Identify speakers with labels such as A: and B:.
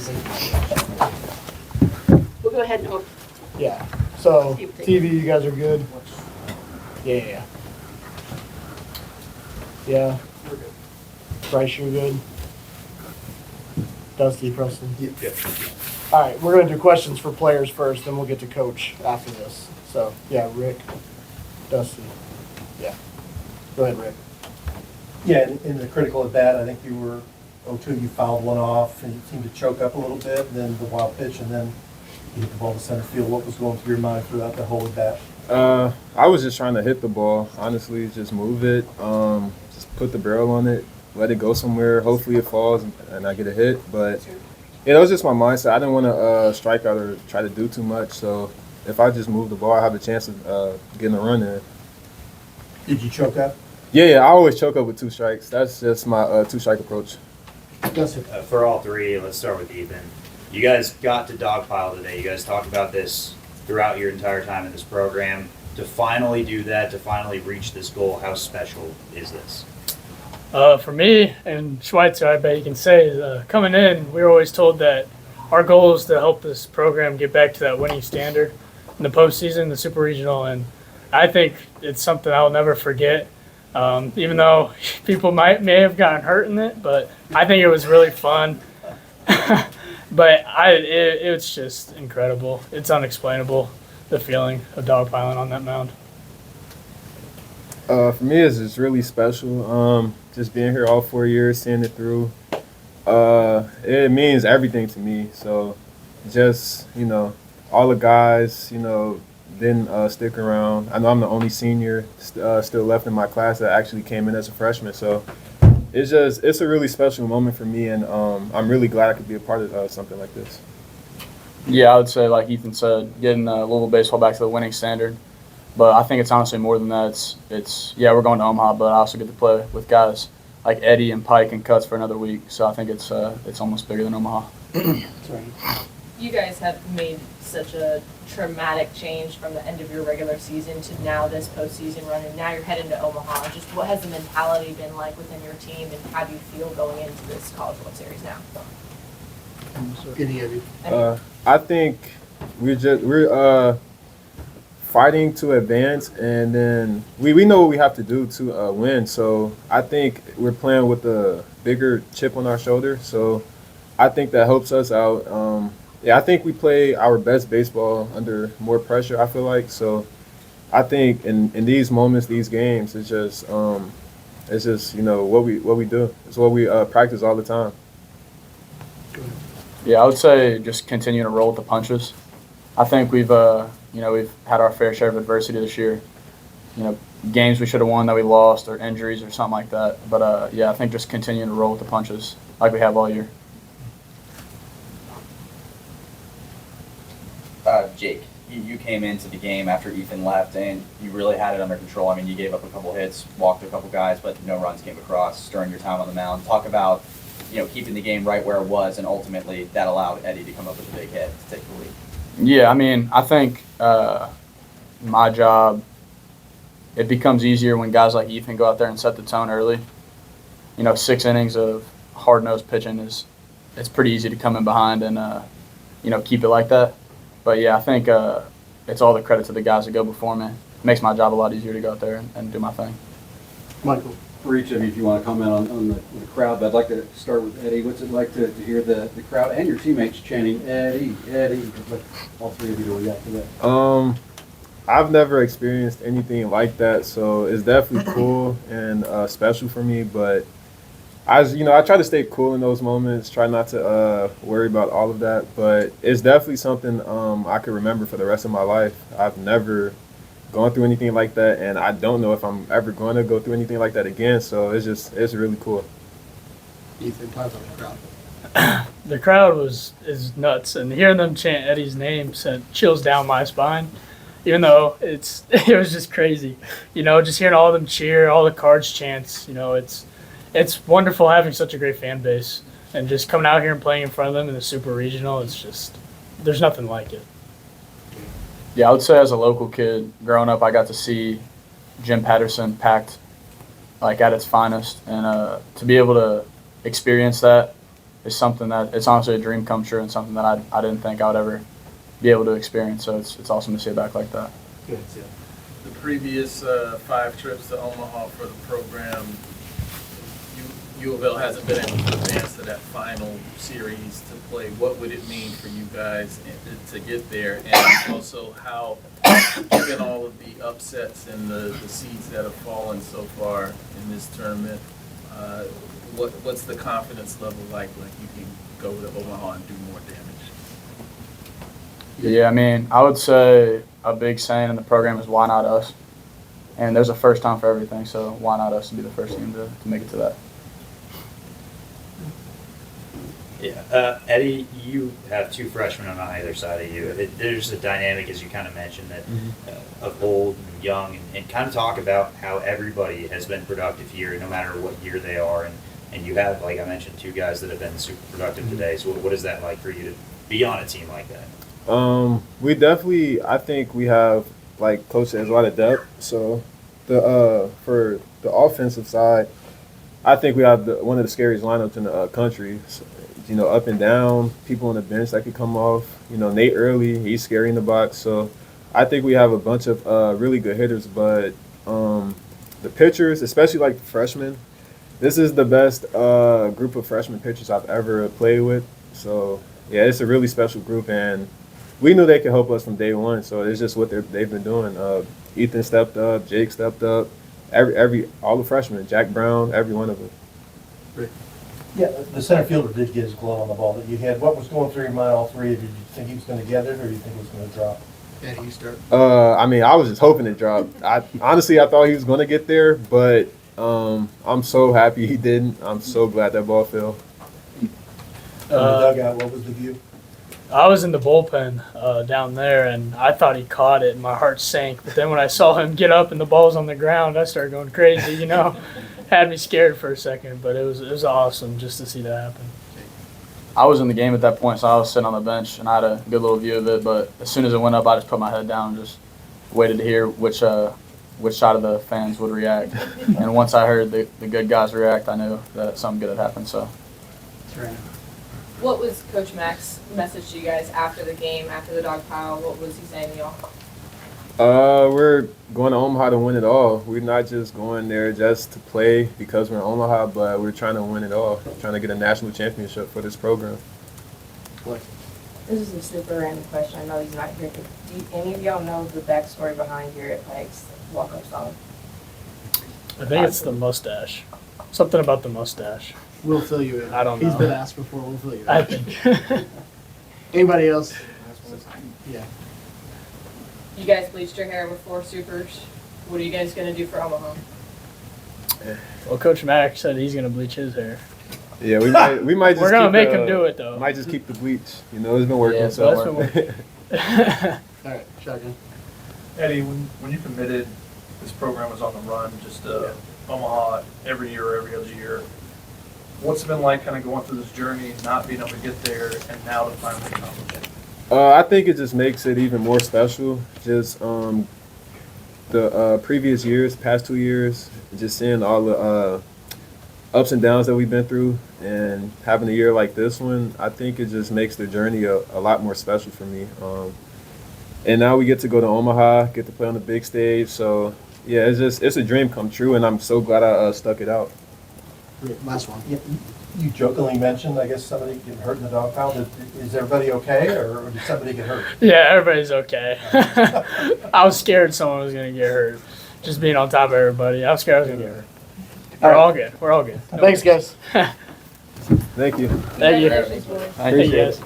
A: season. We'll go ahead and hope.
B: Yeah. So TV, you guys are good. Yeah. Yeah.
C: We're good.
B: Bryce, you're good. Dusty, Preston.
C: Yep.
B: All right, we're gonna do questions for players first, then we'll get to coach after this. So yeah, Rick, Dusty. Yeah. Go ahead, Rick.
D: Yeah, in the critical at bat, I think you were 0-2, you fouled one off, and you seemed to choke up a little bit, and then the wild pitch, and then you hit the ball to center field. What was going through your mind throughout the whole at bat?
E: I was just trying to hit the ball, honestly, just move it, just put the barrel on it, let it go somewhere. Hopefully it falls and I get a hit. But yeah, that was just my mindset. I didn't want to strike out or try to do too much. So if I just move the ball, I have a chance of getting a run in.
D: Did you choke up?
E: Yeah, I always choke up with 2 strikes. That's just my two-strike approach.
F: For all three, let's start with Ethan. You guys got to dogpile today. You guys talked about this throughout your entire time in this program. To finally do that, to finally reach this goal, how special is this?
G: For me and Schweitzer, I bet you can say, coming in, we were always told that our goal is to help this program get back to that winning standard in the postseason, the Super Regional, and I think it's something I'll never forget. Even though people may have gotten hurt in it, but I think it was really fun. But it was just incredible. It's unexplainable, the feeling of dogpiling on that mound.
E: For me, it's just really special. Just being here all 4 years, seeing it through. It means everything to me. So just, all the guys, didn't stick around. I know I'm the only senior still left in my class that actually came in as a freshman. So it's a really special moment for me, and I'm really glad I could be a part of something like this.
H: Yeah, I would say, like Ethan said, getting Louisville baseball back to the winning standard. But I think it's honestly more than that. It's we're going to Omaha, but I also get to play with guys like Eddie and Pike and Cuts for another week. So I think it's almost bigger than Omaha.
A: That's right.
I: You guys have made such a traumatic change from the end of your regular season to now this postseason run, and now you're heading to Omaha. Just what has the mentality been like within your team, and how do you feel going into this College World Series now?
B: Any of you?
E: I think we're fighting to advance, and then we know what we have to do to win. So I think we're playing with a bigger chip on our shoulder. So I think that helps us out. I think we play our best baseball under more pressure, I feel like. So I think in these moments, these games, it's just what we do. It's what we practice all the time.
H: Yeah, I would say just continue to roll with the punches. I think we've had our fair share of adversity this year. Games we should have won that we lost, or injuries or something like that. But I think just continue to roll with the punches like we have all year.
J: Jake, you came into the game after Ethan left, and you really had it under control. I mean, you gave up a couple hits, walked a couple guys, but no runs came across during your time on the mound. Talk about, keeping the game right where it was, and ultimately that allowed Eddie to come up with a big hit to take the lead.
H: Yeah, I mean, I think my job, it becomes easier when guys like Ethan go out there and set the tone early. 6 innings of hard-nosed pitching it's pretty easy to come in behind and, keep it like that. But, yeah, I think it's all the credit to the guys that go before me. It makes my job a lot easier to go out there and do my thing.
B: Michael.
C: For each of you, if you want to comment on the crowd, but I'd like to start with Eddie. What's it like to hear the crowd and your teammates chanting, Eddie, Eddie? All three of you do react to that.
E: I've never experienced anything like that, so it's definitely cool and special for me. But I try to stay cool in those moments, try not to worry about all of that. But it's definitely something I could remember for the rest of my life. I've never gone through anything like that, and I don't know if I'm ever going to go through anything like that again. So it's really cool.
B: Ethan, talk about the crowd.
G: The crowd is nuts, and hearing them chant Eddie's name sent chills down my spine. Even though it was just crazy, just hearing all of them cheer, all the Cards chants. It's wonderful having such a great fan base, and just coming out here and playing in front of them in the Super Regional. It's just there's nothing like it.
H: Yeah, I would say as a local kid, growing up, I got to see Jim Patterson packed, at its finest. And to be able to experience that is something that it's honestly a dream come true and something that I didn't think I would ever be able to experience. So it's awesome to see it back like that.
B: Good.
K: The previous 5 trips to Omaha for the program, U of L hasn't been able to advance to that final series to play. What would it mean for you guys to get there? And also how, given all of the upsets and the seeds that have fallen so far in this tournament, what's the confidence level like you can go to Omaha and do more damage?
H: Yeah, I mean, I would say a big saying in the program is why not us? And there's a first time for everything, so why not us to be the first team to make it to that?
F: Yeah, Eddie, you have 2 freshmen on either side of you. There's a dynamic, as you kind of mentioned, that of old and young, and kind of talk about how everybody has been productive here, no matter what year they are. And you have, like I mentioned, 2 guys that have been super productive today. So what is that like for you to be on a team like that?
E: We definitely, I think we have, like Coach said, a lot of depth. So for the offensive side, I think we have one of the scariest lineups in the country. So, you know, up and down, people on the bench that could come off. You know, Nate Early, he's scary in the box. So I think we have a bunch of really good hitters. But the pitchers, especially like the freshmen, this is the best group of freshman pitchers I've ever played with. So, yeah, it's a really special group. And we knew they could help us from day one. So it's just what they've been doing. Ethan stepped up. Jake stepped up. All the freshmen, Jack Brown, every one of them.
D: Yeah, the center fielder did get his glove on the ball that you had. What was going through your mind, all 3 of you? Did you think he was going to get it, or do you think it was going to drop?
B: Eddie, you start.
E: I mean, I was just hoping it dropped. Honestly, I thought he was going to get there, but I'm so happy he didn't. I'm so glad that ball fell.
D: In the dugout, what was the view?
G: I was in the bullpen down there, and I thought he caught it, and my heart sank. But then when I saw him get up and the ball's on the ground, I started going crazy, you know. Had me scared for a second, but it was awesome just to see that happen.
H: I was in the game at that point, so I was sitting on the bench, and I had a good little view of it. But as soon as it went up, I just put my head down and just waited to hear which side of the fans would react. And once I heard the good guys react, I knew that something good had happened. So.
B: That's right.
I: What was Coach Mack's message to you guys after the game, after the dog pile? What was he saying to y'all?
E: We're going to Omaha to win it all. We're not just going there just to play because we're in Omaha, but we're trying to win it all. Trying to get a national championship for this program.
L: This is a super random question. I know he's not here, but do any of y'all know the backstory behind Garrett Pike's walk-up song?
G: I think it's the mustache. Something about the mustache.
B: We'll fill you in.
G: I don't
B: He's
G: know.
B: been asked before. We'll fill you in.
G: I think.
B: Anybody else? Yeah.
I: You guys bleached your hair before Supers. What are you guys going to do for Omaha?
G: Well, Coach Mack said he's going to bleach his hair.
E: Yeah, we might just
G: We're going to
E: keep
G: make him do it, though.
E: Might just keep the bleach. You know, it's been working
G: Yeah,
E: so
G: so
E: far.
B: All right, shotgun.
K: Eddie, when you committed, this program was on the run, just Omaha every year or every other year. What's it been like kind of going through this journey, not being able to get there, and now to finally accomplish it?
E: I think it just makes it even more special. Just the previous years, past 2 years, just seeing all the ups and downs that we've been through and having a year like this one, I think it just makes the journey a lot more special for me. And now we get to go to Omaha, get to play on the big stage. So, yeah, it's a dream come true, and I'm so glad I stuck it out.
B: Last one.
D: You jokingly mentioned, I guess, somebody getting hurt in the dog pile. Is everybody okay, or did somebody get hurt?
G: Yeah, everybody's okay. I was scared someone was going to get hurt. Just being on top of everybody. I was scared I was going to get hurt. We're all good. We're all good. No
B: Thanks, guys.
E: Thank you.
G: Thank you.
I: Congratulations, boys.
G: Thank you, guys.